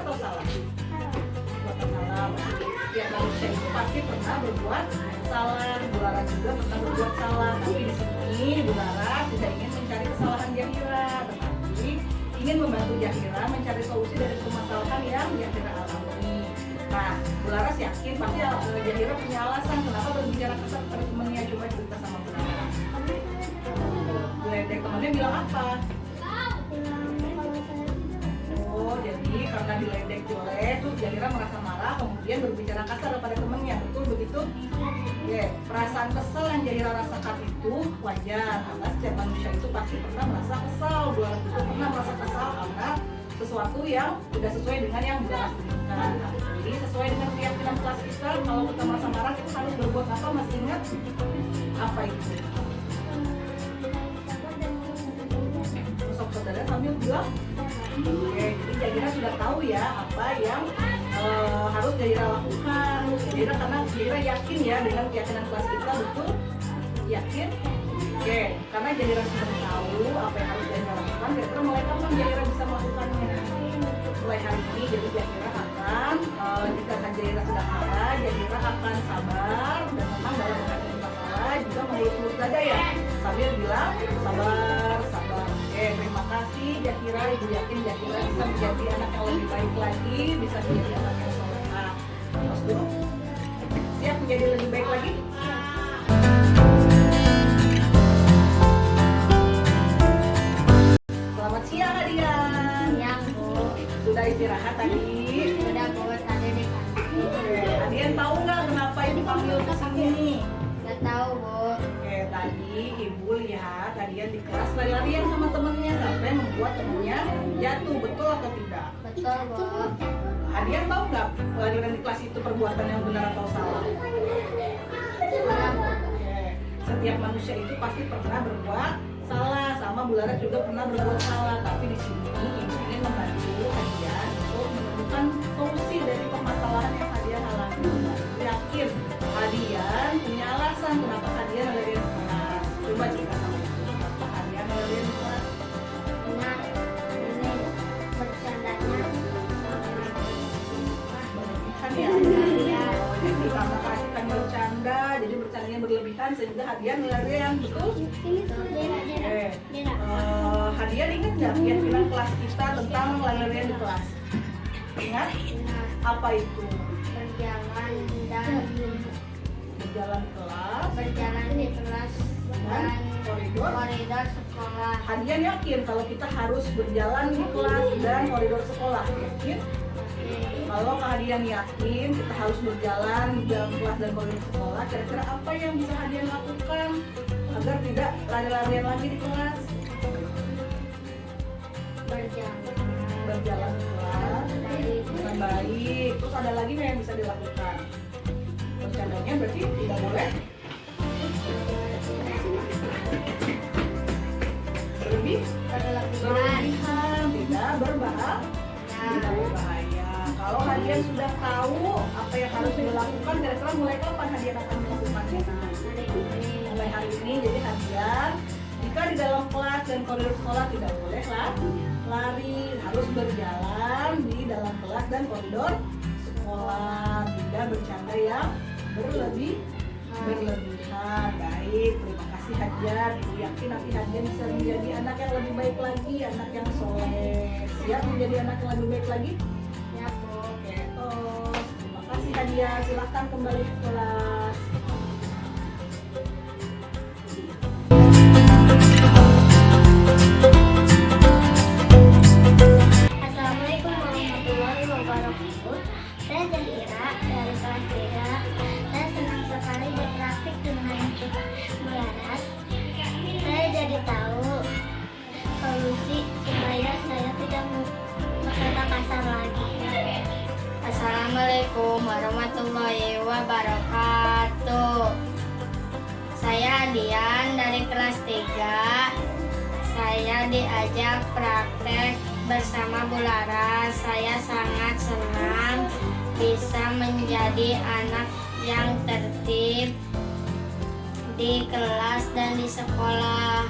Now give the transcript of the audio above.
atau salah? Perbuatan salah. Setiap manusia itu pasti pernah berbuat salah. Bu Laras juga pernah berbuat salah. Tapi di sini Bu Laras tidak ingin mencari kesalahan Zahira, tetapi ingin membantu Zahira mencari solusi dari permasalahan yang Zahira alami. Nah, Bu Laras yakin pasti Zahira punya alasan kenapa berbicara kasar pada temannya. Coba cerita sama Bu Laras. Diledek, temannya bilang apa? Oh, jadi karena diledek jelek, terus Zahira merasa marah, kemudian berbicara kasar kepada temannya. Betul begitu? Ya, perasaan kesel yang Zahira rasakan itu wajar, karena setiap manusia itu pasti pernah merasa kesal. Bu Laras itu pernah merasa kesal karena sesuatu yang tidak sesuai dengan yang Bu Laras inginkan. Jadi sesuai dengan keyakinan kelas kita, kalau kita merasa marah kita harus berbuat apa? Masih ingat? Apa itu? Sosok saudara sambil bilang, oke, jadi Zahira sudah tahu ya apa yang harus Zahira lakukan. Karena Zahira yakin ya dengan keyakinan kelas kita, betul? Yakin? Oke, karena Zahira sudah tahu apa yang harus Zahira lakukan, kira-kira mulai kapan Zahira bisa melakukannya? Mulai hari ini, jadi Zahira akan, jika Zahira sudah marah, Zahira akan sabar dan memang dalam menghadapi masalah juga mengelus-elus dada ya, sambil bilang sabar, sabar. Oke, terima kasih Zahira. Ibu yakin Zahira bisa menjadi anak yang lebih baik lagi, bisa menjadi anak yang solehah. Terus dulu, siap menjadi lebih baik lagi? Selamat siang Adian. Siang, Bu. Sudah istirahat tadi? Sudah, Bu. Tadi di kantin. Adian tahu nggak kenapa ibu panggil ke sini? Nggak tahu, Bu. Oke, tadi ibu lihat Adian di kelas lari-larian sama temennya sampai membuat temennya jatuh, betul atau tidak? Betul, Bu. Adian tahu nggak lari-larian di kelas itu perbuatan yang benar atau salah? Salah, Bu. Oke, setiap manusia itu pasti pernah berbuat salah, sama Bu Laras juga pernah berbuat salah. Tapi di sini ibu ingin membantu Adian untuk menemukan solusi dari permasalahan yang Adian alami. Ibu yakin Adian punya alasan kenapa Adian lari-larian di kelas. Coba cerita sama ibu, kenapa Adian lari-larian di kelas? Nah, ini bercandanya Berlebihan ya. Oh, jadi karena keasikan bercanda, jadi bercandanya berlebihan sehingga Hadian lari-larian, betul? Oke. Hadian ingat nggak keyakinan kelas kita tentang lari-larian di kelas? Ingat? Apa itu? berjalan dan Berjalan di kelas berjalan di kelas dan koridor. koridor sekolah. Hadian yakin kalau kita harus berjalan di kelas dan koridor sekolah. Yakin? Kalau Hadian yakin kita harus berjalan di dalam kelas dan koridor sekolah, kira-kira apa yang bisa Hadian lakukan agar tidak lari-larian lagi di kelas? Berjalan di kelas dengan baik. Terus ada lagi nggak yang bisa dilakukan? Bercandanya berarti tidak boleh berlebihan, tidak berbahaya. Kalau Hadian sudah tahu apa yang harus dilakukan, kira-kira mulai kapan Hadian akan melakukannya? Mulai hari ini. Jadi Hadian, jika di dalam kelas dan koridor sekolah tidak boleh lari, harus berjalan di dalam kelas dan koridor sekolah, tidak bercanda yang berlebihan. Baik, terima kasih Hadian. Ibu yakin nanti Hadian bisa menjadi anak yang lebih baik lagi, anak yang soleh. Siap menjadi anak yang lebih baik lagi? Ya, Bu. Oke, terus terima kasih Hadian. Silahkan kembali ke kelas. Assalamualaikum warahmatullahi wabarakatuh. Saya Zahira dari kelas 3. Saya senang sekali berpraktik dengan Bu Laras. Saya jadi tahu solusi supaya saya tidak berkata kasar lagi. Assalamualaikum warahmatullahi wabarakatuh. Saya Adian dari kelas 3. Saya diajak praktek bersama Bu Laras. Saya sangat senang bisa menjadi anak yang tertib di kelas dan di sekolah.